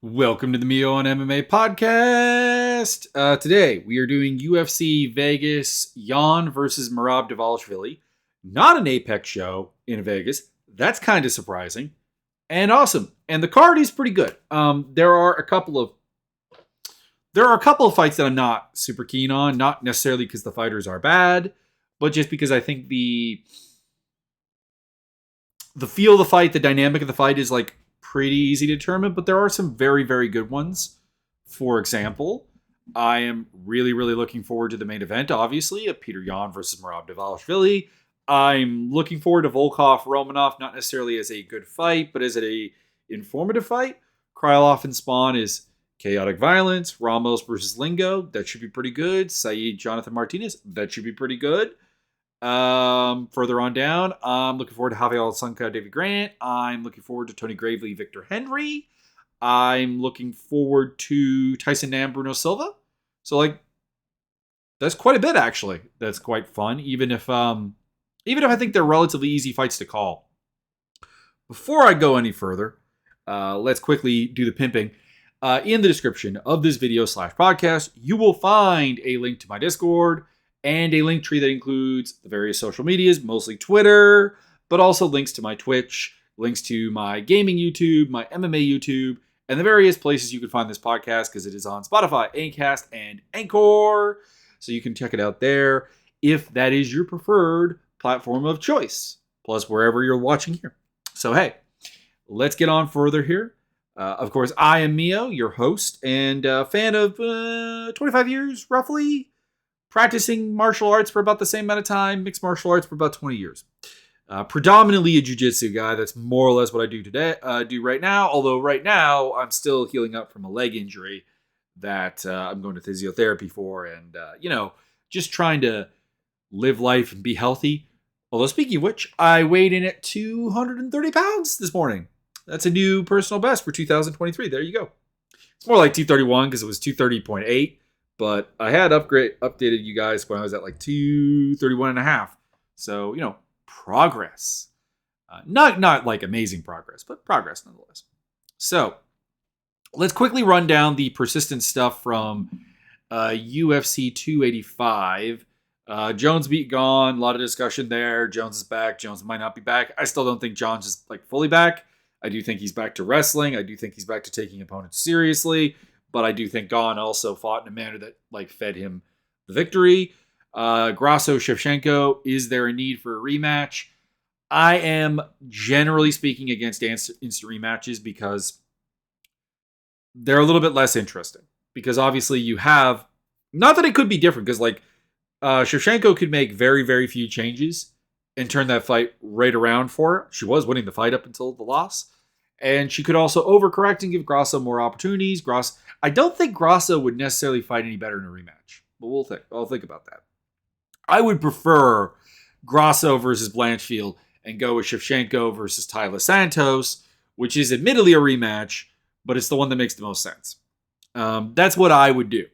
Welcome to the Mio on MMA podcast. Today we are doing UFC Vegas Jan versus Merab Dvalishvili. Not an Apex show in Vegas. That's kind of surprising and awesome. And the card is pretty good. There are a couple of fights that I'm not super keen on. Not necessarily because the fighters are bad, but just because I think the feel of the fight, the dynamic of the fight is like pretty easy to determine, but there are some very, very good ones. For example, I am really, really looking forward to the main event, obviously, of Peter Yan versus Merab Dvalishvili. I'm looking forward to Volkov-Romanov, not necessarily as a good fight, but as a informative fight. Krylov and Spawn is chaotic violence. Ramos versus Lingo, that should be pretty good. Saeed Jonathan Martinez, that should be pretty good. Further on down, I'm looking forward to Javier Alsanca, David Grant. I'm looking forward to Tony Gravely, Victor Henry. I'm looking forward to Tyson Nam, Bruno Silva. So that's quite a bit actually. That's quite fun, even if I think they're relatively easy fights to call. Before I go any further, let's quickly do the pimping. In the description of this video / podcast, you will find a link to my Discord and a link tree that includes the various social medias, mostly Twitter, but also links to my Twitch, links to my gaming YouTube, my MMA YouTube, and the various places you can find this podcast because it is on Spotify, Acast, and Anchor. So you can check it out there if that is your preferred platform of choice, plus wherever you're watching here. So hey, let's get on further here. Of course, I am Mio, your host and fan of 25 years, roughly. Practicing martial arts for about the same amount of time, mixed martial arts for about 20 years. Predominantly a jiu-jitsu guy. That's more or less what I do right now. Although right now I'm still healing up from a leg injury that I'm going to physiotherapy for, and just trying to live life and be healthy. Although speaking of which, I weighed in at 230 pounds this morning. That's a new personal best for 2023. There you go. It's more like 231 because it was 230.8. But I had updated you guys when I was at like 231 and a half. So, progress. Not like amazing progress, but progress nonetheless. So, let's quickly run down the persistent stuff from UFC 285. Jones beat Gone. A lot of discussion there. Jones is back. Jones might not be back. I still don't think Jones is fully back. I do think he's back to wrestling. I do think he's back to taking opponents seriously. But I do think Gane also fought in a manner that fed him the victory. Grasso Shevchenko, is there a need for a rematch? I am generally speaking against instant rematches because they're a little bit less interesting. Because obviously you have, not that it could be different, because Shevchenko could make very, very few changes and turn that fight right around for her. She was winning the fight up until the loss. And she could also overcorrect and give Grasso more opportunities. I don't think Grasso would necessarily fight any better in a rematch, but I'll think about that. I would prefer Grasso versus Blanchfield and go with Shevchenko versus Tyler Santos, which is admittedly a rematch, but it's the one that makes the most sense. That's what I would do.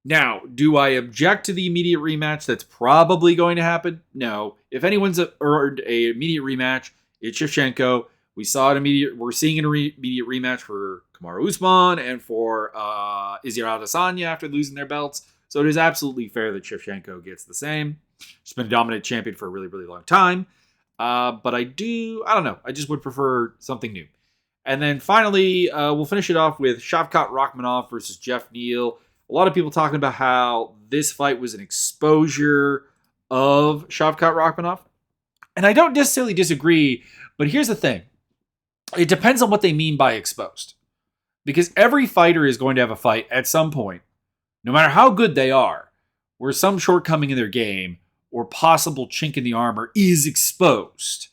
Now, do I object to the immediate rematch that's probably going to happen? No. If anyone's earned an immediate rematch, it's Shevchenko. We're seeing an immediate rematch for Kamaru Usman and for Israel Adesanya after losing their belts. So it is absolutely fair that Shevchenko gets the same. She's been a dominant champion for a really, really long time. But I don't know. I just would prefer something new. And then finally, we'll finish it off with Shavkat Rakhmonov versus Jeff Neal. A lot of people talking about how this fight was an exposure of Shavkat Rakhmonov. And I don't necessarily disagree, but here's the thing. It depends on what they mean by exposed. Because every fighter is going to have a fight at some point, no matter how good they are, where some shortcoming in their game or possible chink in the armor is exposed,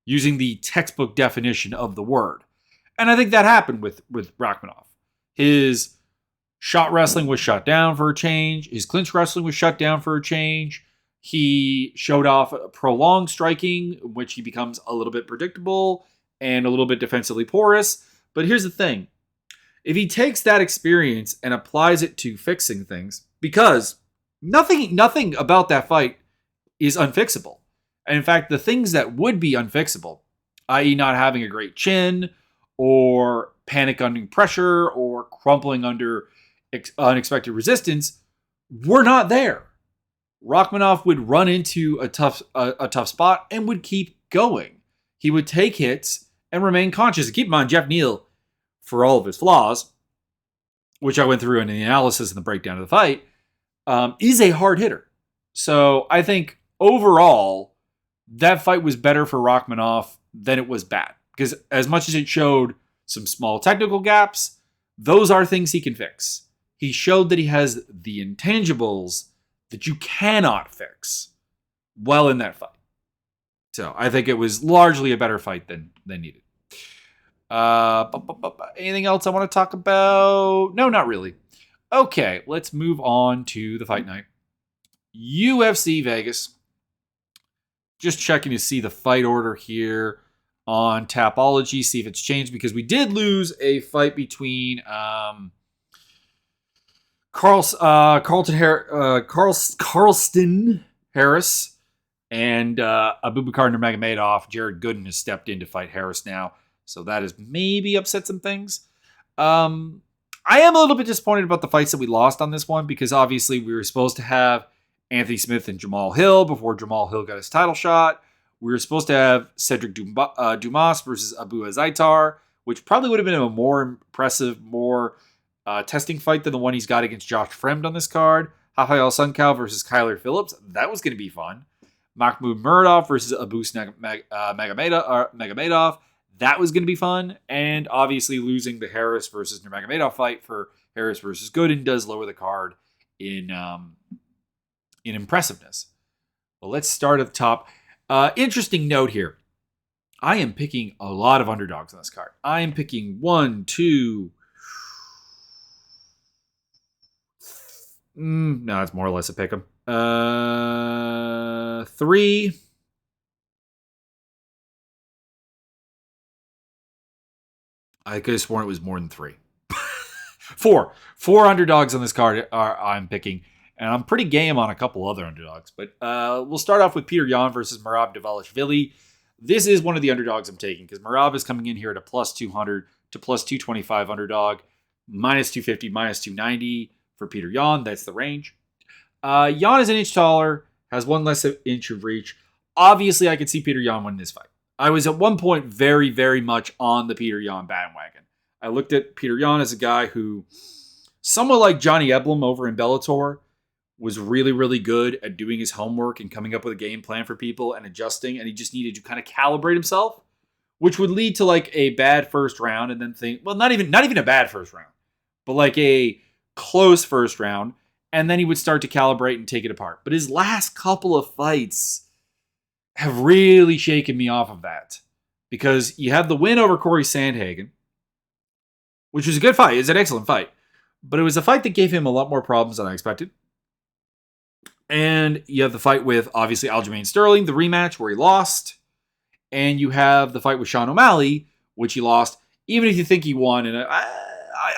using the textbook definition of the word. And I think that happened with Rakhmonov. His shot wrestling was shut down for a change. His clinch wrestling was shut down for a change. He showed off prolonged striking, in which he becomes a little bit predictable and a little bit defensively porous. But here's the thing. If he takes that experience and applies it to fixing things, because nothing about that fight is unfixable. And in fact, the things that would be unfixable, i.e. not having a great chin or panic under pressure or crumpling under unexpected resistance were not there. Rachmanov would run into a tough spot and would keep going. He would take hits and remain conscious. And keep in mind, Jeff Neal, for all of his flaws, which I went through in the analysis and the breakdown of the fight, is a hard hitter. So I think overall, that fight was better for Rachmanov than it was bad. Because as much as it showed some small technical gaps, those are things he can fix. He showed that he has the intangibles that you cannot fix well in that fight. So I think it was largely a better fight than needed. Anything else I want to talk about? No, not really. Okay, let's move on to the fight night. UFC Vegas. Just checking to see the fight order here on Tapology, see if it's changed, because we did lose a fight between Carlston Harris and Abubakar Nurmagomedov. Jared Gooden has stepped in to fight Harris now, so that has maybe upset some things. I am a little bit disappointed about the fights that we lost on this one, because obviously we were supposed to have Anthony Smith and Jamal Hill before Jamal Hill got his title shot. We were supposed to have Cedric Dumas versus Abu Azaitar, which probably would have been a more impressive, more testing fight than the one he's got against Josh Fremd on this card. Rafael Sunkau versus Kyler Phillips. That was going to be fun. Mahmoud Muradov versus Abus Magomedov. That was going to be fun. And obviously losing the Harris versus Nurmagomedov fight for Harris versus Gooden does lower the card in impressiveness. Well, let's start at the top. Interesting note here. I am picking a lot of underdogs on this card. I am picking 1, 2... no, it's more or less a pick 'em. 3. I could have sworn it was more than 3. 4. 4 underdogs on this card I'm picking. And I'm pretty game on a couple other underdogs. But we'll start off with Peter Yan versus Merab Dvalishvili. This is one of the underdogs I'm taking, because Merab is coming in here at a plus 200 to plus 225 underdog. Minus 250, minus 290 for Peter Yan. That's the range. Yan is an inch taller, has one less inch of reach. Obviously, I could see Peter Yan win this fight. I was at one point very, very much on the Peter Yan bandwagon. I looked at Peter Yan as a guy who, somewhat like Johnny Eblam over in Bellator, was really, really good at doing his homework and coming up with a game plan for people and adjusting, and he just needed to kind of calibrate himself, which would lead to like a bad first round and then think, well, not even a bad first round, but like a close first round, and then he would start to calibrate and take it apart. But his last couple of fights have really shaken me off of that, because you have the win over Corey Sandhagen, which was a good fight. It's an excellent fight, but it was a fight that gave him a lot more problems than I expected. And you have the fight with, obviously, Aljamain Sterling, the rematch where he lost. And you have the fight with Sean O'Malley, which he lost, even if you think he won. And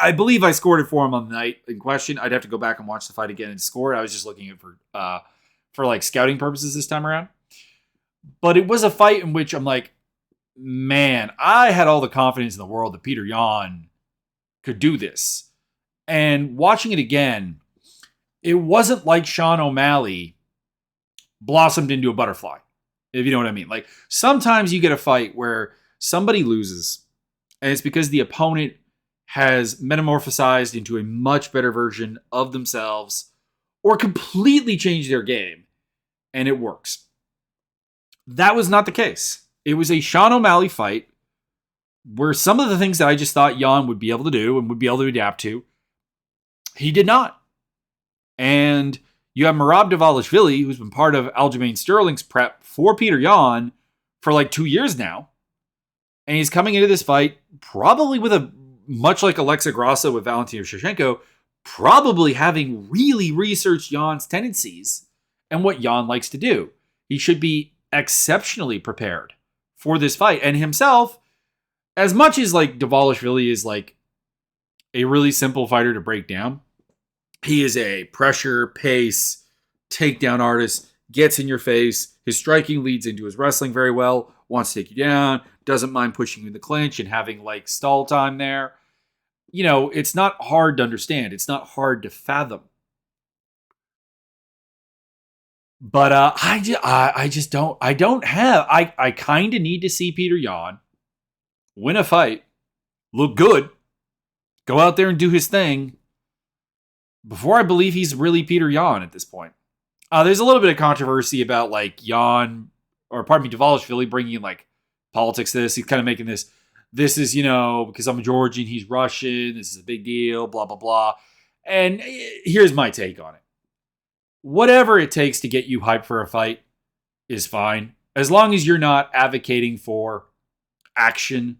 I believe I scored it for him on the night in question. I'd have to go back and watch the fight again and score it. I was just looking at for like scouting purposes this time around. But it was a fight in which I'm like, man, I had all the confidence in the world that Peter Yan could do this. And watching it again, it wasn't like Sean O'Malley blossomed into a butterfly, if you know what I mean. Like, sometimes you get a fight where somebody loses, and it's because the opponent has metamorphosized into a much better version of themselves or completely changed their game, and it works. That was not the case. It was a Sean O'Malley fight where some of the things that I just thought Yan would be able to do and would be able to adapt to, he did not. And you have Merab Dvalishvili, who's been part of Aljamain Sterling's prep for Peter Yan for like 2 years now. And he's coming into this fight probably with a, much like Alexa Grasso with Valentina Shevchenko, probably having really researched Yan's tendencies and what Yan likes to do. He should be exceptionally prepared for this fight. And himself, as much as like Dvalishvili is like a really simple fighter to break down, he is a pressure, pace, takedown artist, gets in your face. His striking leads into his wrestling very well, wants to take you down, doesn't mind pushing you in the clinch and having like stall time there. You know, it's not hard to understand. It's not hard to fathom. But I just don't. I kind of need to see Peter Yan win a fight, look good, go out there and do his thing before I believe he's really Peter Yan at this point. There's a little bit of controversy about like Yan, or pardon me, Dvalishvili bringing in like politics to this. He's kind of making this is, you know, because I'm Georgian, he's Russian, this is a big deal, blah, blah, blah. And here's my take on it. Whatever it takes to get you hyped for a fight is fine. As long as you're not advocating for action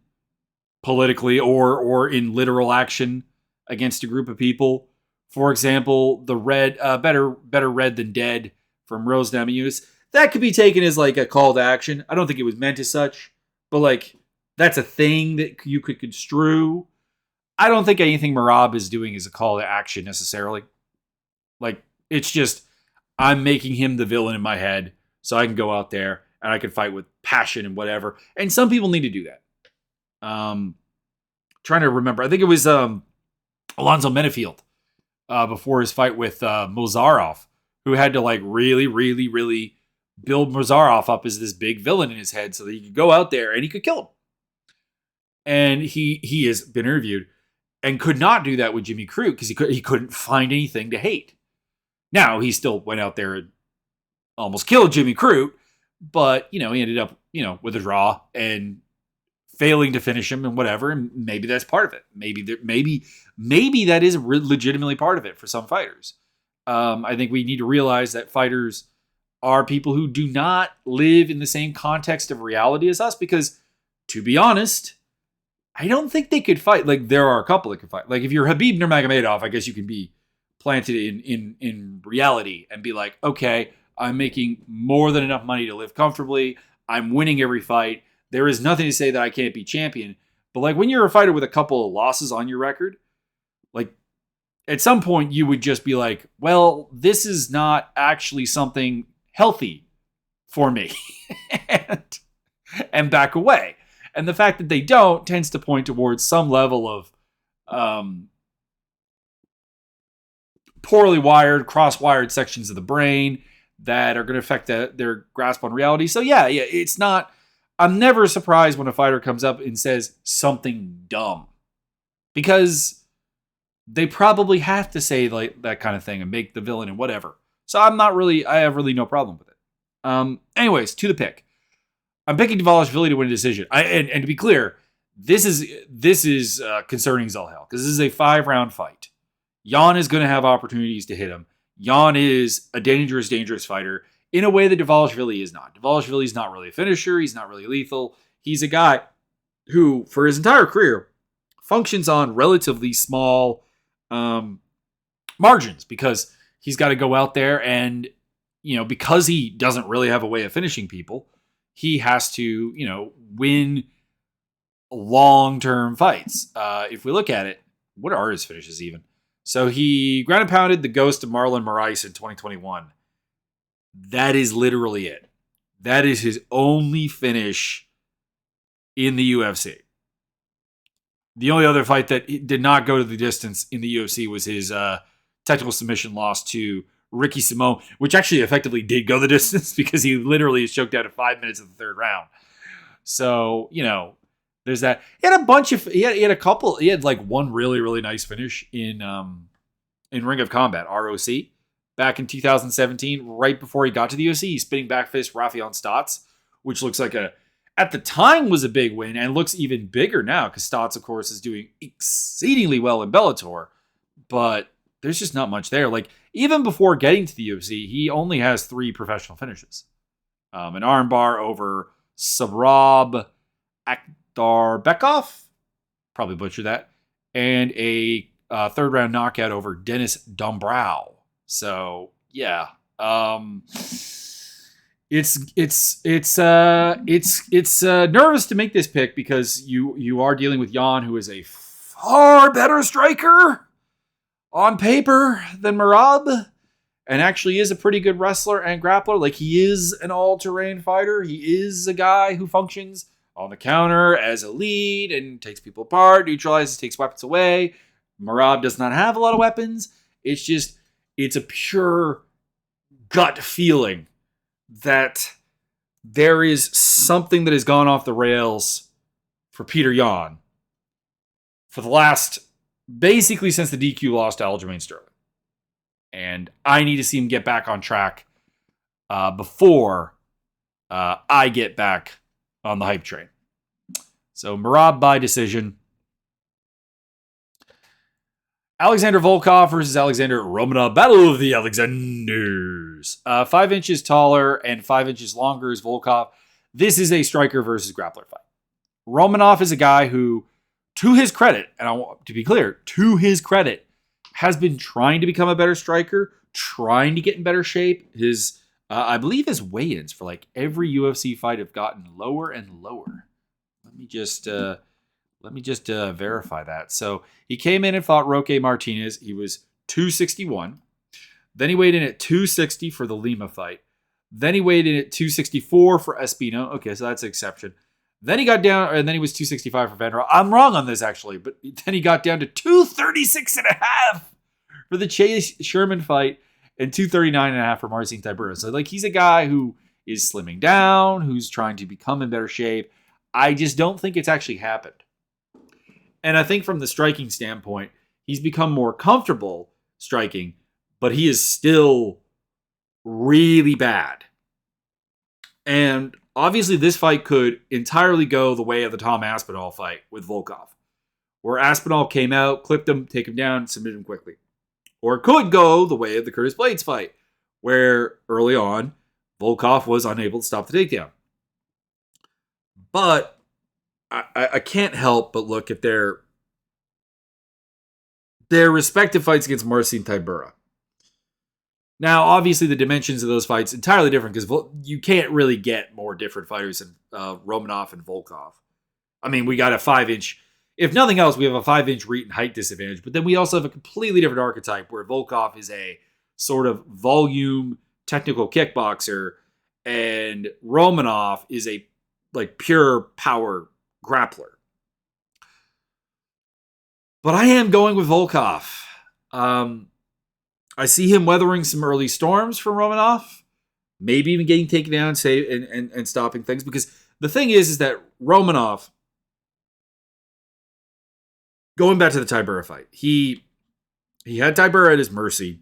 politically or in literal action against a group of people. For example, the better red than dead from Rose Namajunas. That could be taken as like a call to action. I don't think it was meant as such, but like that's a thing that you could construe. I don't think anything Merab is doing is a call to action necessarily. Like, it's just, I'm making him the villain in my head so I can go out there and I can fight with passion and whatever. And some people need to do that. Trying to remember. I think it was Alonzo Menefield before his fight with Mozarov, who had to like really, really, really build Mozarov up as this big villain in his head so that he could go out there and he could kill him. And he has been interviewed and could not do that with Jimmy Crute because he couldn't find anything to hate. Now, he still went out there and almost killed Jimmy Crute, but, you know, he ended up, you know, with a draw and failing to finish him and whatever, and maybe that's part of it. Maybe that is legitimately part of it for some fighters. I think we need to realize that fighters are people who do not live in the same context of reality as us because, to be honest, I don't think they could fight. Like, there are a couple that could fight. Like, if you're Khabib Nurmagomedov, I guess you can be planted in reality and be like, okay, I'm making more than enough money to live comfortably. I'm winning every fight. There is nothing to say that I can't be champion. But like when you're a fighter with a couple of losses on your record, like at some point you would just be like, well, this is not actually something healthy for me and back away. And the fact that they don't tends to point towards some level of poorly wired, cross-wired sections of the brain that are going to affect their grasp on reality. So yeah, it's not, I'm never surprised when a fighter comes up and says something dumb because they probably have to say like that kind of thing and make the villain and whatever. So I have really no problem with it. Anyways, to the pick. I'm picking Dvalishvili to win a decision. And to be clear, this is concerning as all hell because this is a 5-round fight. Yan is going to have opportunities to hit him. Yan is a dangerous, dangerous fighter in a way that Dvalishvili is not. Dvalishvili is not really a finisher. He's not really lethal. He's a guy who, for his entire career, functions on relatively small margins because he's got to go out there and, you know, because he doesn't really have a way of finishing people, he has to, you know, win long-term fights. If we look at it, what are his finishes even? So he ground and pounded the ghost of Marlon Moraes in 2021. That is literally it. That is his only finish in the UFC. The only other fight that did not go to the distance in the UFC was his technical submission loss to Ricky Simón, which actually effectively did go the distance because he literally is choked out at 5 minutes of the third round. So, you know, there's that. He had a bunch of, he had a couple, he had like one really, really nice finish in Ring of Combat, ROC, back in 2017, right before he got to the UFC. He's spinning back fist Rafael Stotts, which looks like at the time was a big win and looks even bigger now because Stotts, of course, is doing exceedingly well in Bellator, but there's just not much there. Like, even before getting to the UFC, he only has 3 professional finishes. An armbar over Sabrab Akdarbekov, probably butchered that, and a third-round knockout over Dennis Dombrau. So, yeah. It's nervous to make this pick because you are dealing with Yan, who is a far better striker on paper than Merab, and actually is a pretty good wrestler and grappler. Like, he is an all-terrain fighter. He is a guy who functions on the counter as a lead and takes people apart, neutralizes, takes weapons away. Merab does not have a lot of weapons. It's a pure gut feeling that there is something that has gone off the rails for Peter Yan for the last, basically since the DQ loss to Aljamain Sterling. And I need to see him get back on track before I get back on the hype train. So Merab by decision. Alexander Volkov versus Alexander Romanov. Battle of the Alexanders. 5 inches taller and 5 inches longer is Volkov. This is a striker versus grappler fight. Romanov is a guy who, to his credit, and I want to be clear, to his credit, has been trying to become a better striker, trying to get in better shape. His, I believe his weigh-ins for like every UFC fight have gotten lower and lower. Let me just verify that. So he came in and fought Roque Martinez. He was 261. Then he weighed in at 260 for the Lima fight. Then he weighed in at 264 for Espino. Okay, so that's an exception. Then he got down, and then he was 265 for Vandera. I'm wrong on this, actually, but then he got down to 236 and a half for the Chase Sherman fight and 239 and a half for Marcin Tybura. So, like, he's a guy who is slimming down, who's trying to become in better shape. I just don't think it's actually happened. And I think from the striking standpoint, he's become more comfortable striking, but he is still really bad. And obviously this fight could entirely go the way of the Tom Aspinall fight with Volkov, where Aspinall came out, clipped him, take him down, submitted him quickly. Or it could go the way of the Curtis Blades fight, where early on, Volkov was unable to stop the takedown. But I can't help but look at their respective fights against Marcin Tybura. Now, obviously, the dimensions of those fights entirely different because you can't really get more different fighters than Romanov and Volkov. I mean, we got a 5-inch. If nothing else, we have a 5-inch reach and height disadvantage. But then we also have a completely different archetype where Volkov is a sort of volume technical kickboxer, and Romanov is a like pure power grappler. But I am going with Volkov. I see him weathering some early storms from Romanov, maybe even getting taken down and stopping things. Because the thing is that Romanov, going back to the Tybura fight, he had Tybura at his mercy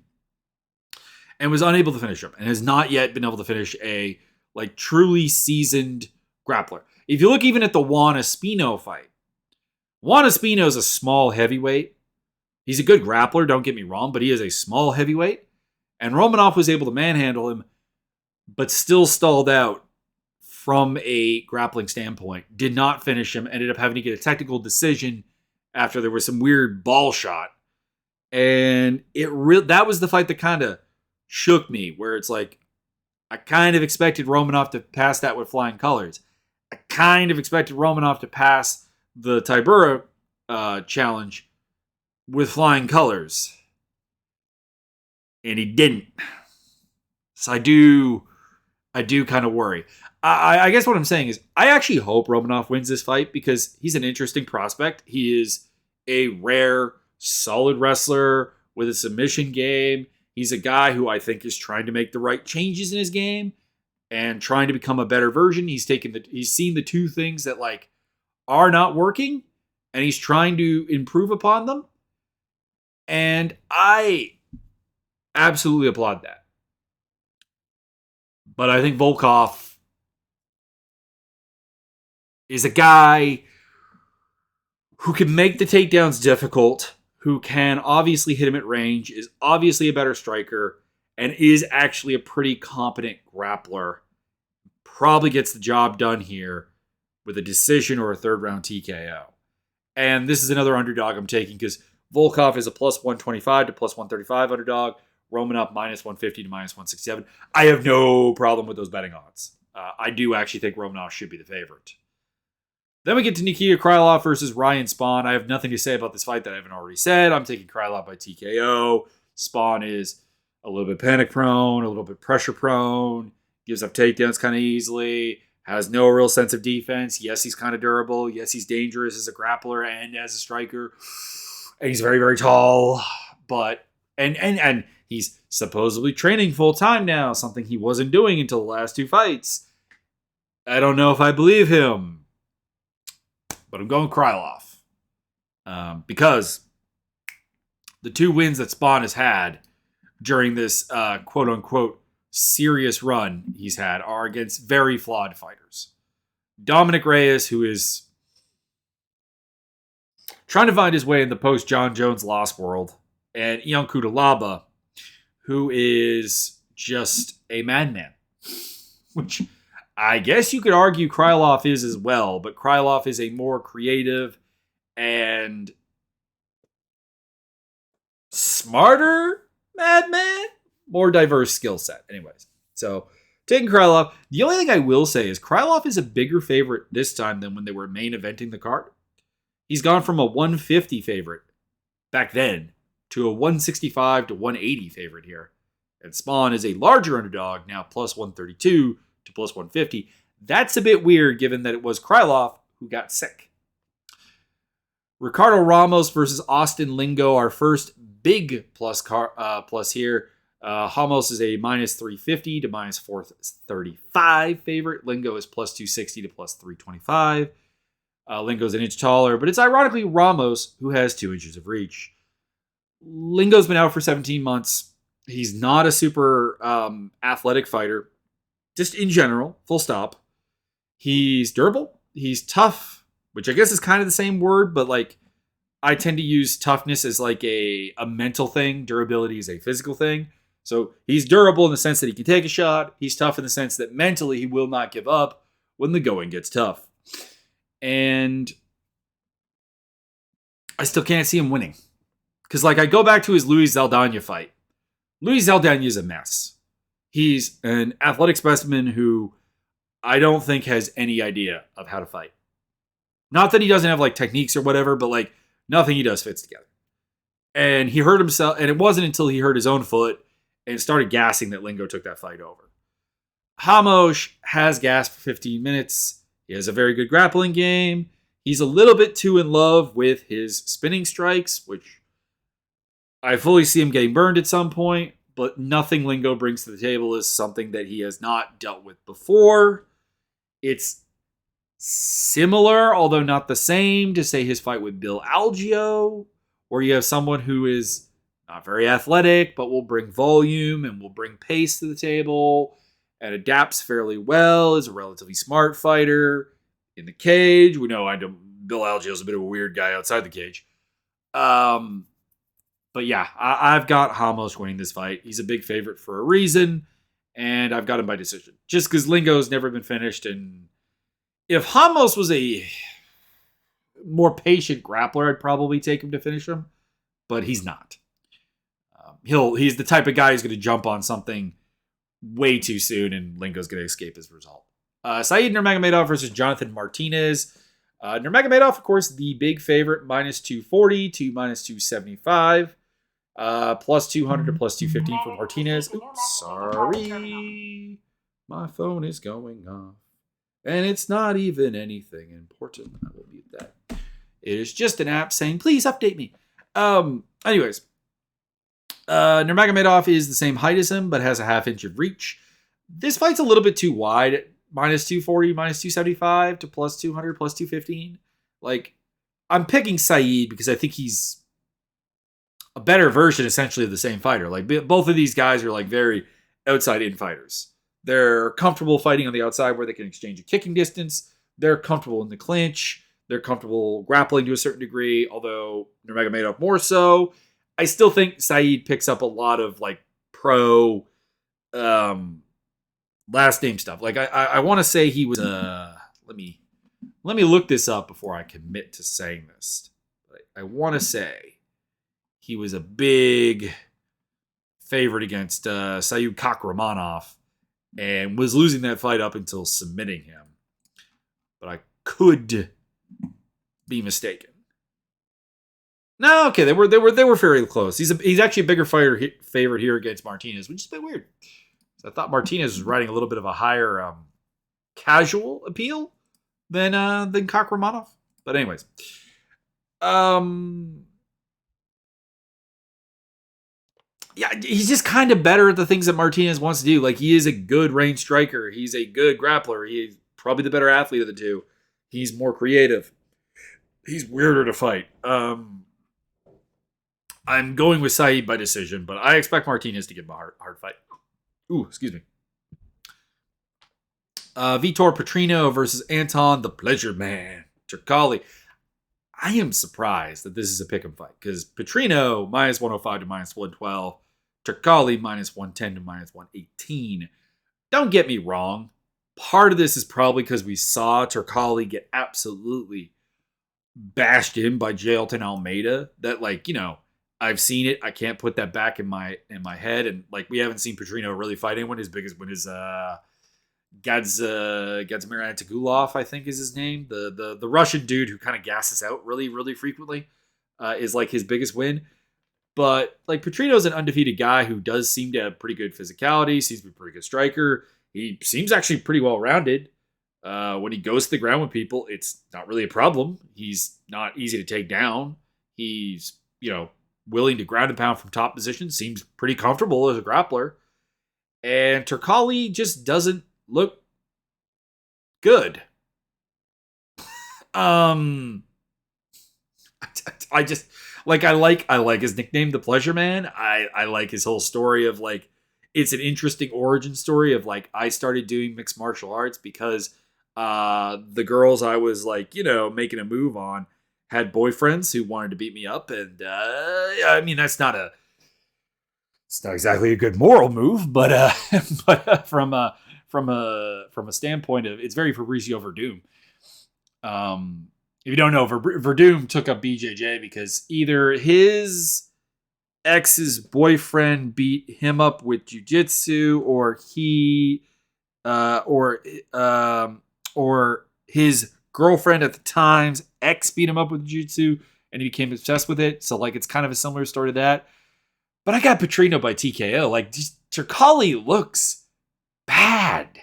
and was unable to finish him, and has not yet been able to finish a like truly seasoned grappler. If you look even at the Juan Espino fight, Juan Espino is a small heavyweight. He's a good grappler, don't get me wrong, but he is a small heavyweight. And Romanov was able to manhandle him, but still stalled out from a grappling standpoint. Did not finish him, ended up having to get a technical decision after there was some weird ball shot. And that was the fight that kind of shook me, where it's like, I kind of expected Romanov to pass that with flying colors. I kind of expected Romanov to pass the Tybura challenge with flying colors. And he didn't. So I do kind of worry. I guess what I'm saying is I actually hope Romanov wins this fight because he's an interesting prospect. He is a rare, solid wrestler with a submission game. He's a guy who I think is trying to make the right changes in his game and trying to become a better version. He's seen the two things that like are not working, and he's trying to improve upon them. And I absolutely applaud that. But I think Volkov is a guy who can make the takedowns difficult, who can obviously hit him at range, is obviously a better striker, and is actually a pretty competent grappler. Probably gets the job done here with a decision or a third-round TKO. And this is another underdog I'm taking because Volkov is a plus 125 to plus 135 underdog. Romanov minus 150 to minus 167. I have no problem with those betting odds. I do actually think Romanov should be the favorite. Then we get to Nikita Krylov versus Ryan Spawn. I have nothing to say about this fight that I haven't already said. I'm taking Krylov by TKO. Spawn is a little bit panic prone, a little bit pressure prone, gives up takedowns kind of easily, has no real sense of defense. Yes, he's kind of durable. Yes, he's dangerous as a grappler and as a striker. And he's very, very tall. But and he's supposedly training full time now, something he wasn't doing until the last 2 fights. I don't know if I believe him, but I'm going Krylov because the 2 wins that Spawn has had during this quote unquote serious run he's had are against very flawed fighters. Dominic Reyes, who is trying to find his way in the post John Jones Lost world, and Ion Cutelaba, who is just a madman, which I guess you could argue Krylov is as well, but Krylov is a more creative and smarter madman, more diverse skill set. Anyways, so taking Krylov. The only thing I will say is Krylov is a bigger favorite this time than when they were main eventing the card. He's gone from a 150 favorite back then to a 165 to 180 favorite here. And Spawn is a larger underdog, now plus 132 to plus 150. That's a bit weird given that it was Krylov who got sick. Ricardo Ramos versus Austin Lingo, our first big plus here. Ramos is a minus 350 to minus 435 favorite. Lingo is plus 260 to plus 325. Lingo's an inch taller, but it's ironically Ramos who has 2 inches of reach. Lingo's been out for 17 months. He's not a super athletic fighter, just in general, full stop. He's durable. He's tough, which I guess is kind of the same word, but like I tend to use toughness as like a mental thing. Durability is a physical thing. So he's durable in the sense that he can take a shot. He's tough in the sense that mentally he will not give up when the going gets tough. And I still can't see him winning. Because like I go back to his Luis Zaldana fight. Luis Zaldana is a mess. He's an athletic specimen who I don't think has any idea of how to fight. Not that he doesn't have like techniques or whatever, but like nothing he does fits together. And he hurt himself, and it wasn't until he hurt his own foot and started gassing that Lingo took that fight over. Ramos has gas for 15 minutes. He has a very good grappling game. He's a little bit too in love with his spinning strikes, which I fully see him getting burned at some point, but nothing Lingo brings to the table is something that he has not dealt with before. It's similar, although not the same, to say his fight with Bill Algeo, where you have someone who is not very athletic, but will bring volume and will bring pace to the table and adapts fairly well, is a relatively smart fighter in the cage. We know Bill Algeo is a bit of a weird guy outside the cage. But yeah, I've got Ramos winning this fight. He's a big favorite for a reason, and I've got him by decision. Just because Lingo's never been finished, and if Ramos was a more patient grappler, I'd probably take him to finish him, but he's not. He's the type of guy who's going to jump on something way too soon, and Lingo's going to escape as a result. Said Nurmagomedov versus Jonathan Martinez. Nurmagomedov, of course, the big favorite, minus 240 to minus 275. Plus 200 to plus 215 for Martinez. Oops, sorry. My phone is going off. And it's not even anything important. I will mute that. It is just an app saying, please update me. Anyways. Nurmagomedov is the same height as him, but has a half inch of reach. This fight's a little bit too wide at minus 240, minus 275 to plus 200, plus 215. Like, I'm picking Said because I think he's a better version, essentially, of the same fighter. Like, both of these guys are like very outside-in fighters. They're comfortable fighting on the outside where they can exchange a kicking distance. They're comfortable in the clinch. They're comfortable grappling to a certain degree, although Nurmagomedov more so. I still think Said picks up a lot of like pro last name stuff. Like I want to say he was let me look this up before I commit to saying this. I want to say he was a big favorite against Sayud Kakramanov and was losing that fight up until submitting him. But I could be mistaken. No, okay, they were fairly close. He's actually a bigger favorite here against Martinez, which is a bit weird. So I thought Martinez was riding a little bit of a higher casual appeal than Kakramanov. But anyways, yeah, he's just kind of better at the things that Martinez wants to do. Like, he is a good range striker. He's a good grappler. He's probably the better athlete of the two. He's more creative. He's weirder to fight. I'm going with Saeed by decision, but I expect Martinez to give him a hard fight. Ooh, excuse me. Vitor Petrino versus Anton the Pleasure Man Turkalj. I am surprised that this is a pick'em fight because Petrino minus 105 to minus 112, Turkalj minus 110 to minus 118. Don't get me wrong. Part of this is probably because we saw Turkalj get absolutely bashed in by Jailton Almeida. That, like, you know, I've seen it. I can't put that back in my head. And like, we haven't seen Petrino really fight anyone. His biggest win is Gadzimir Antagulov, I think is his name. The Russian dude who kind of gasses out really, really frequently is like his biggest win. But like, Petrino's an undefeated guy who does seem to have pretty good physicality, seems to be a pretty good striker. He seems actually pretty well-rounded. When he goes to the ground with people, it's not really a problem. He's not easy to take down. He's, you know, willing to ground and pound from top position. Seems pretty comfortable as a grappler. And Turkalj just doesn't look good. I just like, I like his nickname, the Pleasure Man. I like his whole story of like, it's an interesting origin story of like, I started doing mixed martial arts because the girls I was like, you know, making a move on had boyfriends who wanted to beat me up. And I mean, it's not exactly a good moral move, but from a standpoint of, it's very Fabricio Verdum. If you don't know, Verdum took up BJJ because either his ex's boyfriend beat him up with jiu-jitsu, or or his girlfriend at the time's ex beat him up with jiu-jitsu, and he became obsessed with it. So like, it's kind of a similar story to that. But I got Petrino by TKO. Like, Turkalj looks bad.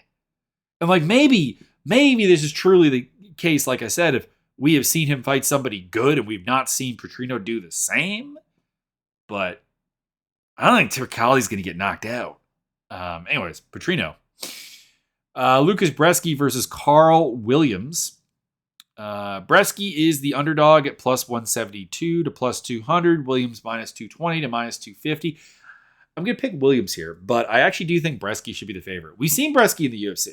And like, maybe this is truly the case, like I said, if we have seen him fight somebody good and we've not seen Petrino do the same. But I don't think Turkalj's going to get knocked out. Anyways, Petrino. Lucas Bresky versus Carl Williams. Bresky is the underdog at plus 172 to plus 200. Williams minus 220 to minus 250. I'm going to pick Williams here, but I actually do think Bresky should be the favorite. We've seen Bresky in the UFC.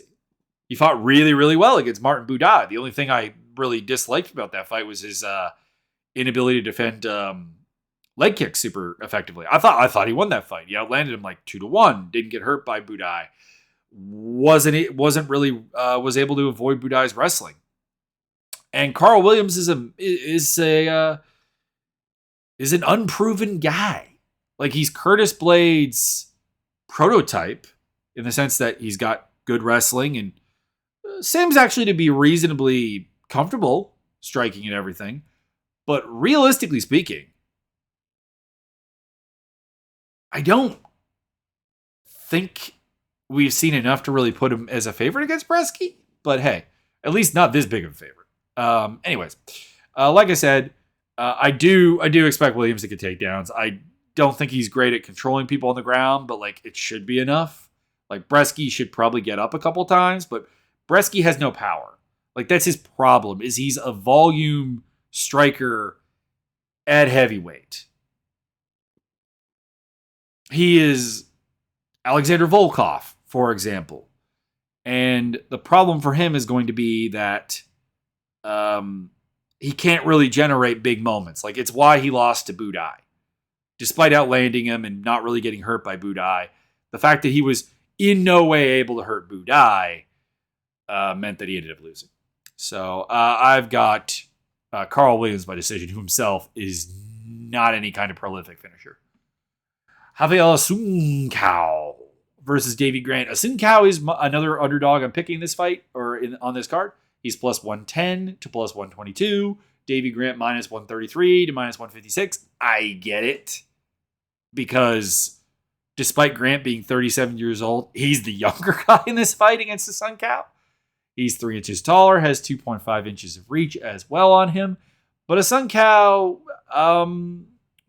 He fought really, really well against Martin Buday. The only thing I really disliked about that fight was his inability to defend leg kicks super effectively. I thought he won that fight. He outlanded him like 2-1. Didn't get hurt by Buday. Was able to avoid Buday's wrestling. And Carl Williams is an unproven guy. Like, he's Curtis Blade's prototype in the sense that he's got good wrestling and seems actually to be reasonably comfortable striking and everything. But realistically speaking, I don't think we've seen enough to really put him as a favorite against Bresky. But hey, at least not this big of a favorite. Anyways, like I said, I do expect Williams to get takedowns. I don't think he's great at controlling people on the ground, but like, it should be enough. Like, Bresky should probably get up a couple times, but Bresky has no power. Like, that's his problem, is he's a volume striker at heavyweight. He is Alexander Volkov, for example. And the problem for him is going to be that he can't really generate big moments. Like, it's why he lost to Buday. Despite outlanding him and not really getting hurt by Buday, the fact that he was in no way able to hurt Buday meant that he ended up losing. So I've got Carl Williams by decision, who himself is not any kind of prolific finisher. Javier Asuncao versus Davey Grant. Asuncao is another underdog I'm picking this fight, or on this card. He's plus 110 to plus 122. Davey Grant minus 133 to minus 156. I get it. Because despite Grant being 37 years old, he's the younger guy in this fight against Asuncao. He's 3 inches taller, has 2.5 inches of reach as well on him. But Asuncao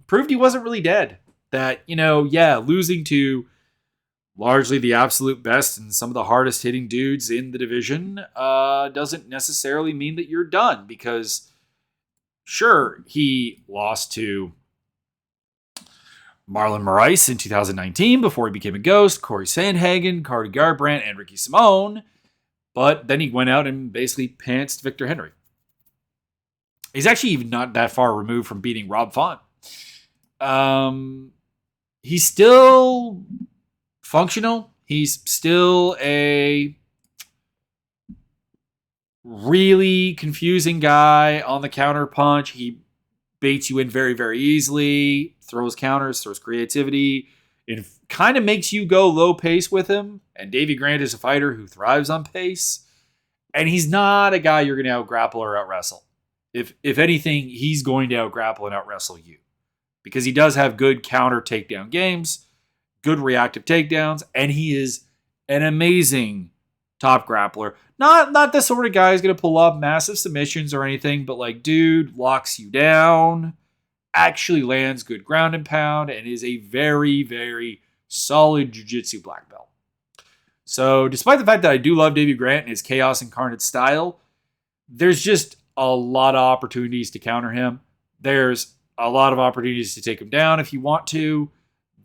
proved he wasn't really dead. That, losing to largely the absolute best and some of the hardest hitting dudes in the division doesn't necessarily mean that you're done, because sure, he lost to Marlon Moraes in 2019 before he became a ghost, Corey Sandhagen, Cody Garbrandt, and Ricky Simone, but then he went out and basically pantsed Victor Henry. He's actually even not that far removed from beating Rob Font. He's still functional. He's still a really confusing guy on the counter punch. He baits you in very, very easily, throws counters, throws creativity, and kind of makes you go low pace with him. And Davey Grant is a fighter who thrives on pace. And he's not a guy you're going to out-grapple or out-wrestle. If anything, he's going to out-grapple and out-wrestle you, because he does have good counter takedown games, good reactive takedowns, and he is an amazing top grappler. Not the sort of guy who's going to pull off massive submissions or anything, but like, dude locks you down, actually lands good ground and pound, and is a very, very solid jiu-jitsu black belt. So despite the fact that I do love Davey Grant and his chaos incarnate style, there's just a lot of opportunities to counter him. There's a lot of opportunities to take him down if you want to.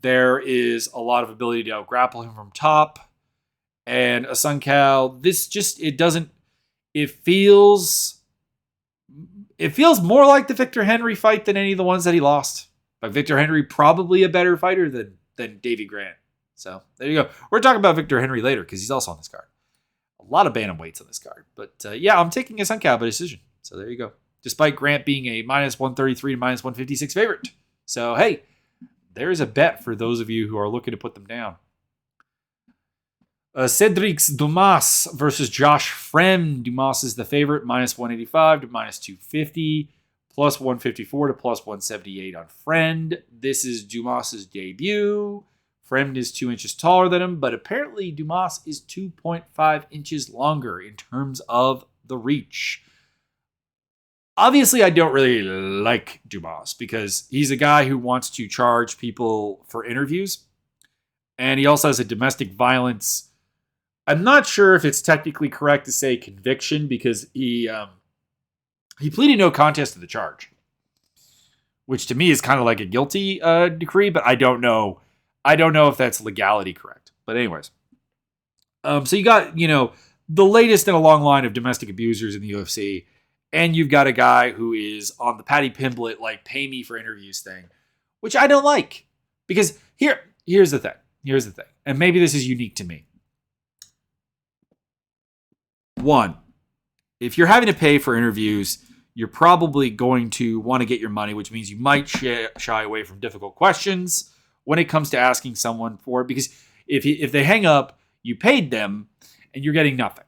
There is a lot of ability to out-grapple him from top. And Asuncao, it feels more like the Victor Henry fight than any of the ones that he lost. But Victor Henry, probably a better fighter than Davey Grant. So there you go. We're talking about Victor Henry later, because he's also on this card. A lot of bantamweights on this card. But I'm taking Asuncao by decision. So there you go. Despite Grant being a minus 133 to minus 156 favorite. So hey, there's a bet for those of you who are looking to put them down. Cedric Dumas versus Josh Fremd. Dumas is the favorite, minus 185 to minus 250, plus 154 to plus 178 on Fremd. This is Dumas's debut. Fremd is 2 inches taller than him, but apparently Dumas is 2.5 inches longer in terms of the reach. Obviously, I don't really like Dumas because he's a guy who wants to charge people for interviews. And he also has a domestic violence. I'm not sure if it's technically correct to say conviction, because he pleaded no contest to the charge, which to me is kind of like a guilty decree, but I don't know. I don't know if that's legality correct. But anyways, so you got, the latest in a long line of domestic abusers in the UFC. And you've got a guy who is on the Patty Pimblett, like, pay me for interviews thing, which I don't like. Because here's the thing. Here's the thing. And maybe this is unique to me. One, if you're having to pay for interviews, you're probably going to want to get your money, which means you might shy away from difficult questions when it comes to asking someone for it. Because if they hang up, you paid them, and you're getting nothing.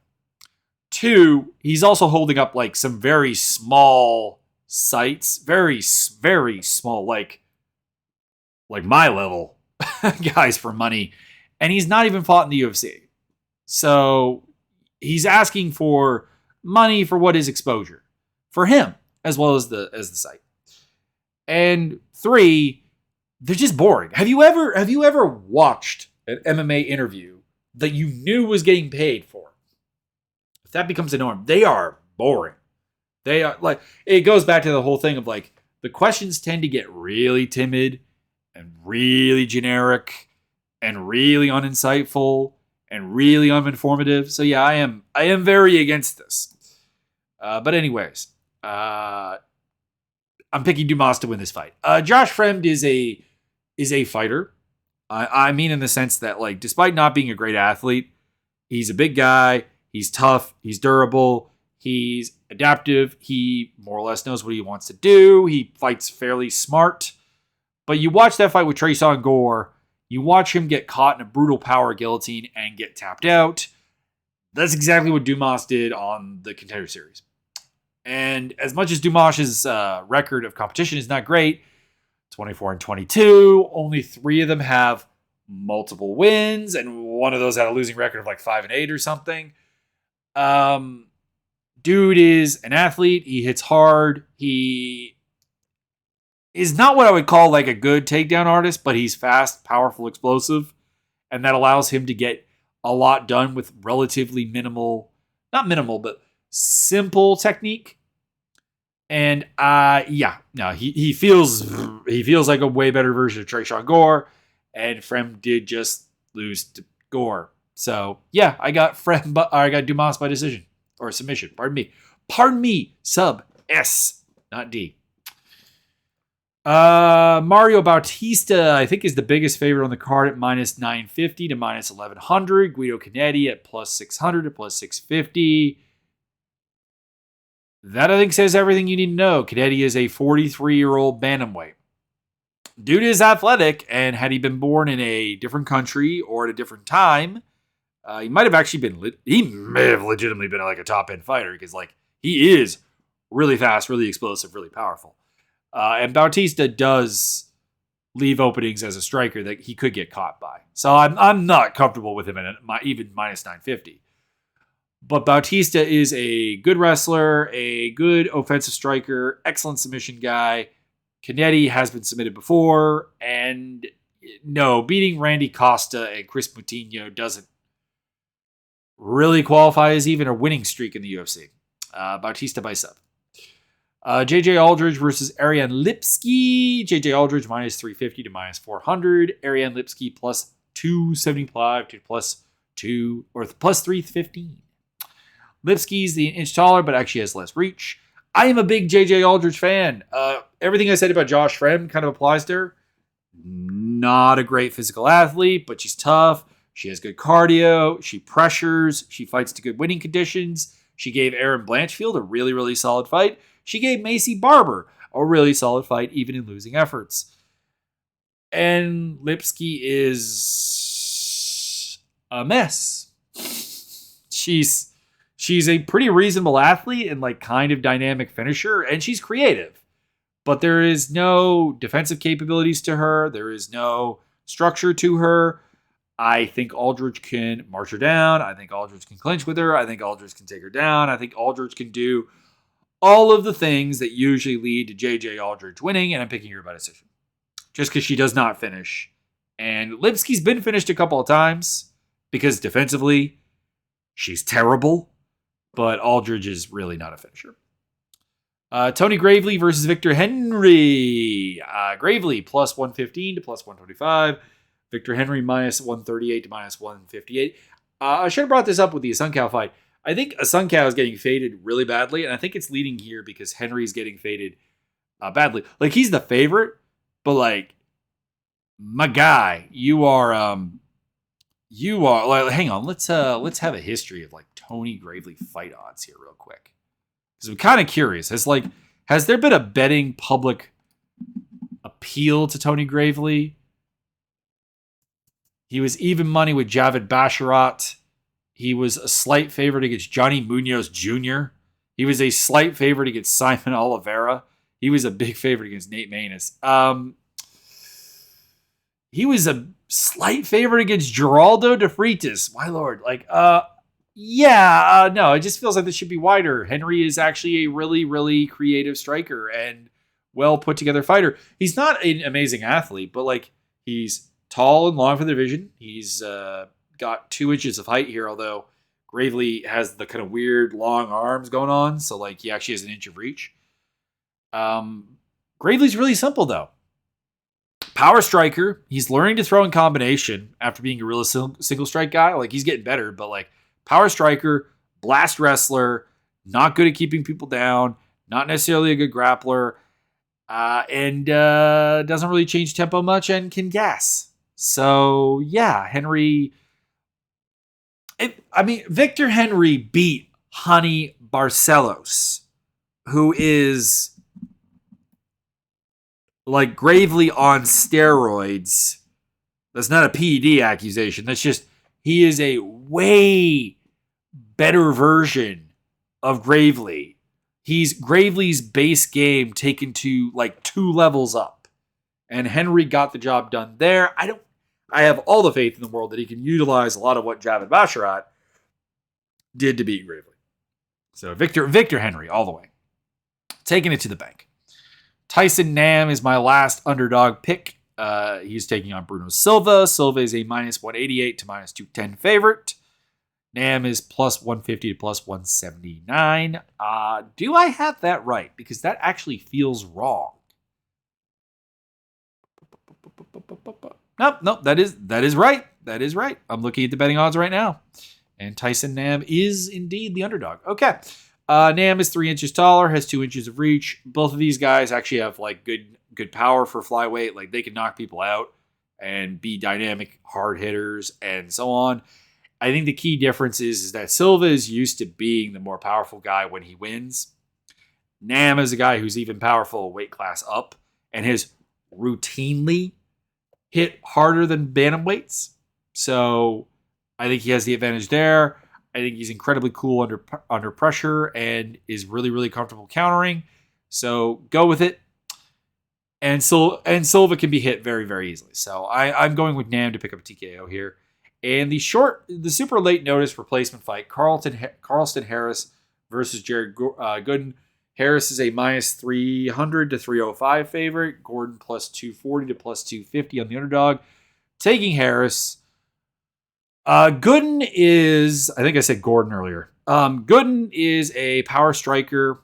Two, he's also holding up like some very small sites, very, very small, like my level guys for money. And he's not even fought in the UFC. So he's asking for money for what is exposure for him, as well as the site. And three, they're just boring. Have you ever watched an MMA interview that you knew was getting paid for? If that becomes a norm, they are boring. They are like, it goes back to the whole thing of like, the questions tend to get really timid and really generic and really uninsightful and really uninformative. So yeah, I am very against this. But anyways, I'm picking Dumas to win this fight. Josh Fremd is a fighter. I mean, in the sense that, like, despite not being a great athlete, he's a big guy. He's tough. He's durable. He's adaptive. He more or less knows what he wants to do. He fights fairly smart. But you watch that fight with Tresean Gore, you watch him get caught in a brutal power guillotine and get tapped out. That's exactly what Dumas did on the Contender Series. And as much as Dumas' record of competition is not great, 24-22, only 3 of them have multiple wins, and one of those had a losing record of like 5-8 or something. Dude is an athlete. He hits hard. He is not what I would call like a good takedown artist, but he's fast, powerful, explosive. And that allows him to get a lot done with relatively not minimal, but simple technique. And he feels like a way better version of Tresean Gore, and Frem did just lose to Gore. So yeah, I got Dumas by decision or submission. Pardon me. Sub S, not D. Mario Bautista, I think, is the biggest favorite on the card at minus 950 to minus 1100. Guido Canetti at plus 600 to plus 650. That, I think, says everything you need to know. Canetti is a 43-year-old bantamweight. Dude is athletic, and had he been born in a different country or at a different time, he might have actually been. He may have legitimately been like a top-end fighter because, like, he is really fast, really explosive, really powerful. And Bautista does leave openings as a striker that he could get caught by. So I'm not comfortable with him at even minus 950. But Bautista is a good wrestler, a good offensive striker, excellent submission guy. Canetti has been submitted before. And no, beating Randy Costa and Chris Moutinho doesn't really qualify as even a winning streak in the UFC. Bautista by sub. JJ Aldridge versus Ariane Lipski. JJ Aldridge minus 350 to minus 400. Ariane Lipski plus 275 to plus 315. Lipski's the inch taller, but actually has less reach. I am a big JJ Aldridge fan. Everything I said about Josh Frem kind of applies to her. Not a great physical athlete, but she's tough. She has good cardio. She pressures. She fights to good winning conditions. She gave Erin Blanchfield a really, really solid fight. She gave Macy Barber a really solid fight, even in losing efforts. And Lipski is a mess. She's a pretty reasonable athlete and like kind of dynamic finisher, and she's creative. But there is no defensive capabilities to her. There is no structure to her. I think Aldridge can march her down. I think Aldridge can clinch with her. I think Aldridge can take her down. I think Aldridge can do all of the things that usually lead to JJ Aldridge winning, and I'm picking her by decision. Just because she does not finish. And Lipski's been finished a couple of times because defensively, she's terrible, but Aldridge is really not a finisher. Tony Gravely versus Victor Henry. Gravely plus 115 to plus 125. Victor Henry minus 138 to minus 158. I should have brought this up with the Asuncao fight. I think Asuncao is getting faded really badly, and I think it's leading here because Henry's getting faded badly. Like, he's the favorite, but like, my guy, you are like, hang on, let's have a history of like Tony Gravely fight odds here real quick. Because I'm kind of curious. Has there been a betting public appeal to Tony Gravely? He was even money with Javid Basharat. He was a slight favorite against Johnny Munoz Jr. He was a slight favorite against Simon Oliveira. He was a big favorite against Nate Maness. He was a slight favorite against Geraldo de Freitas. My lord. No, it just feels like this should be wider. Henry is actually a really, really creative striker and well put together fighter. He's not an amazing athlete, but like, he's tall and long for the division. He's got 2 inches of height here, although Gravely has the kind of weird long arms going on, so like he actually has an inch of reach. Gravely's really simple though. Power striker. He's learning to throw in combination after being a real single strike guy. Like, he's getting better, but like, power striker, blast wrestler, not good at keeping people down, not necessarily a good grappler, and doesn't really change tempo much and can gas. So yeah, Henry. Victor Henry beat Honey Barcelos, who is like Gravely on steroids. That's not a PED accusation. That's just, he is a way better version of Gravely. He's Gravely's base game taken to like 2 levels up. And Henry got the job done there. I have all the faith in the world that he can utilize a lot of what Javid Basharat did to beat Gravely. So Victor Henry all the way. Taking it to the bank. Tyson Nam is my last underdog pick. He's taking on Bruno Silva. Silva is a minus 188 to minus 210 favorite. Nam is plus 150 to plus 179. Do I have that right? Because that actually feels wrong. Nope. That is right. That is right. I'm looking at the betting odds right now. And Tyson Nam is indeed the underdog. Okay. Nam is 3 inches taller, has 2 inches of reach. Both of these guys actually have like good power for flyweight. Like they can knock people out and be dynamic hard hitters and so on. I think the key difference is that Silva is used to being the more powerful guy when he wins. Nam is a guy who's even powerful a weight class up and has routinely hit harder than bantamweights. So I think he has the advantage there. I think he's incredibly cool under pressure and is really, really comfortable countering. So go with it. And Silva can be hit very, very easily. So I'm going with Nam to pick up a TKO here. And the super late notice replacement fight, Carlston Harris versus Jared Gooden. Harris is a minus 300 to 305 favorite. Gordon plus 240 to plus 250 on the underdog. Taking Harris. Gooden is, I think I said Gordon earlier. Gooden is a power striker.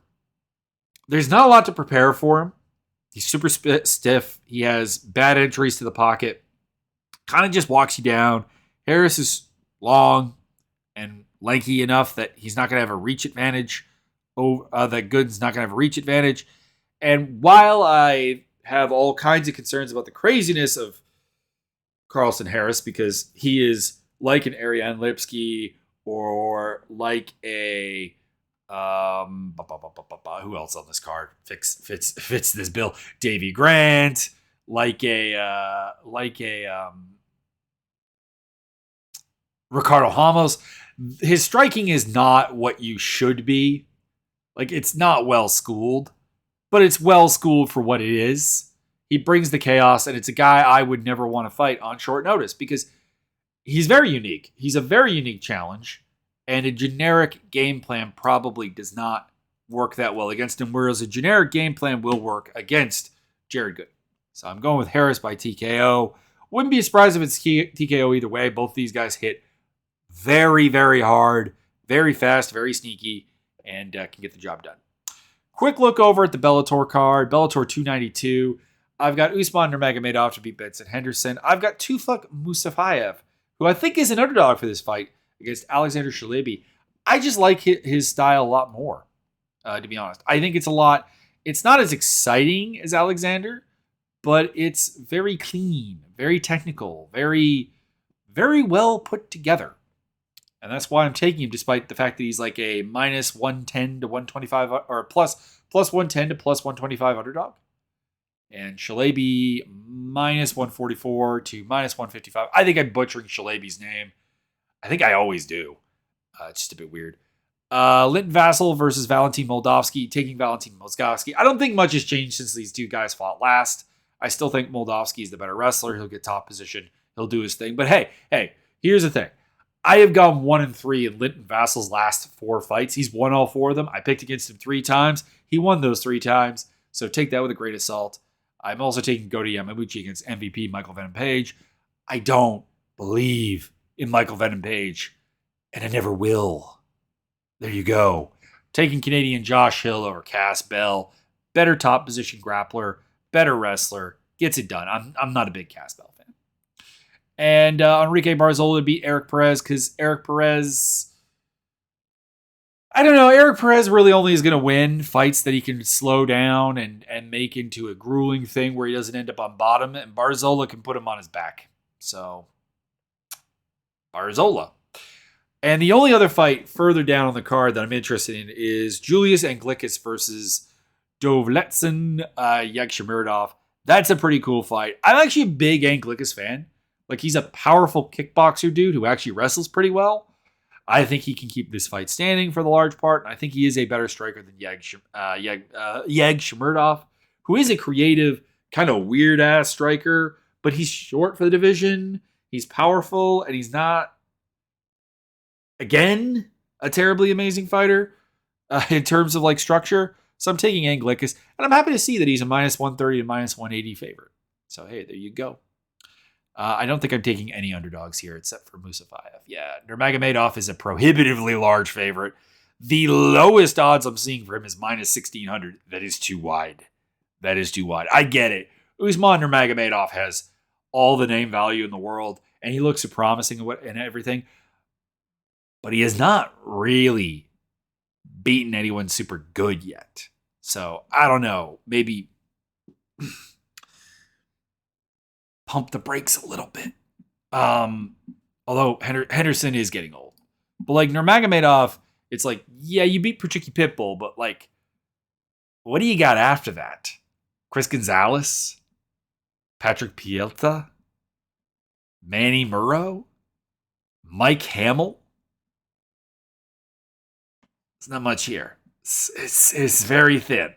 There's not a lot to prepare for him. He's super stiff. He has bad entries to the pocket. Kind of just walks you down. Harris is long and lanky enough that he's not going to have a reach advantage. That Gooden's not going to have a reach advantage. And while I have all kinds of concerns about the craziness of Carlston Harris, because he is like an Ariane Lipsky or like a who else on this card fits this bill? Davy Grant, like a Ricardo Ramos. His striking is not what you should be. Like, it's not well schooled, but it's well schooled for what it is. He brings the chaos, and it's a guy I would never want to fight on short notice because he's very unique. He's a very unique challenge, and a generic game plan probably does not work that well against him, whereas a generic game plan will work against Jared Gooden. So I'm going with Harris by TKO. Wouldn't be surprised if it's TKO either way. Both these guys hit very, very hard, very fast, very sneaky, and can get the job done. Quick look over at the Bellator card. Bellator 292. I've got Usman Nurmagomedov to beat Benson Henderson. I've got Tufuk Musafayev, who I think is an underdog for this fight against Alexander Shalabi. I just like his style a lot more, to be honest. I think it's not as exciting as Alexander, but it's very clean, very technical, very, very well put together. And that's why I'm taking him, despite the fact that he's like a minus 110 to 125, or plus 110 to plus 125 underdog. And Shalabi minus 144 to minus 155. I think I'm butchering Shalabi's name. I think I always do. It's just a bit weird. Linton Vassell versus Valentin Moldavsky, taking Valentin Moldavsky. I don't think much has changed since these two guys fought last. I still think Moldavsky is the better wrestler. He'll get top position. He'll do his thing. But hey, here's the thing. I have gone 1-3 in Linton Vassell's last 4 fights. He's won all 4 of them. I picked against him 3 times. He won those 3 times. So take that with a grain of salt. I'm also taking Goto Yamaguchi against MVP Michael Venom Page. I don't believe in Michael Venom Page, and I never will. There you go. Taking Canadian Josh Hill over Cass Bell. Better top position grappler, better wrestler, gets it done. I'm not a big Cass Bell fan. And Enrique Barzola beat Eric Perez because Eric Perez, I don't know, Eric Perez really only is going to win fights that he can slow down and make into a grueling thing where he doesn't end up on bottom, and Barzola can put him on his back. So, Barzola. And the only other fight further down on the card that I'm interested in is Julius Anglickas versus Dovletson Yagshimuradov. That's a pretty cool fight. I'm actually a big Anglickas fan. Like, he's a powerful kickboxer dude who actually wrestles pretty well. I think he can keep this fight standing for the large part, and I think he is a better striker than Yagshimuradov, who is a creative, kind of weird-ass striker, but he's short for the division. He's powerful, and he's not, again, a terribly amazing fighter in terms of like structure. So I'm taking Anglicus, and I'm happy to see that he's a minus 130 and minus 180 favorite. So hey, there you go. I don't think I'm taking any underdogs here except for Musafayev. Yeah, Nurmagomedov is a prohibitively large favorite. The lowest odds I'm seeing for him is minus 1,600. That is too wide. That is too wide. I get it. Usman Nurmagomedov has all the name value in the world, and he looks promising and everything. But he has not really beaten anyone super good yet. So, I don't know. Maybe pump the brakes a little bit. Although Henderson is getting old. But like Nurmagomedov, it's like, yeah, you beat Patricky Pitbull, but like, what do you got after that? Chris Gonzalez? Patrick Pielta? Manny Murrow? Mike Hamill? It's not much here. It's very thin.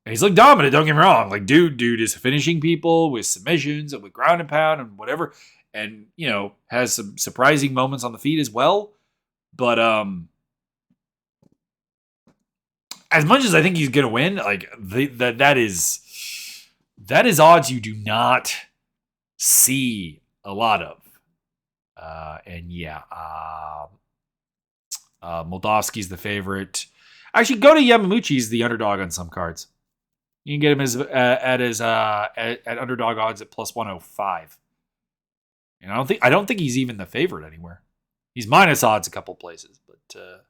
And he's like dominant, don't get me wrong. Like, dude is finishing people with submissions and with ground and pound and whatever. And, has some surprising moments on the feet as well. But as much as I think he's gonna win, like that is odds you do not see a lot of. Moldavsky's the favorite. Actually, go to Yamamuchi's the underdog on some cards. You can get him at underdog odds at plus 105. And I don't think he's even the favorite anywhere. He's minus odds a couple places, but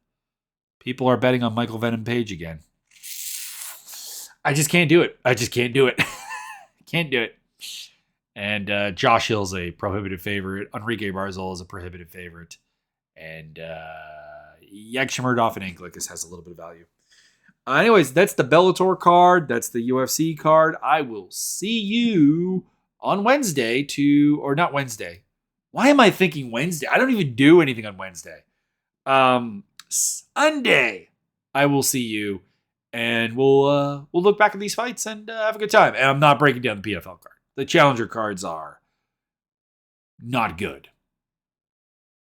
people are betting on Michael Venom Page again. I just can't do it. Can't do it. And Josh Hill's a prohibitive favorite. Enrique Barzol is a prohibitive favorite. And Yagshimuradov and Anglicus has a little bit of value. Anyways, that's the Bellator card. That's the UFC card. I will see you on Wednesday or not Wednesday. Why am I thinking Wednesday? I don't even do anything on Wednesday. Sunday, I will see you, and we'll look back at these fights and have a good time. And I'm not breaking down the PFL card. The Challenger cards are not good.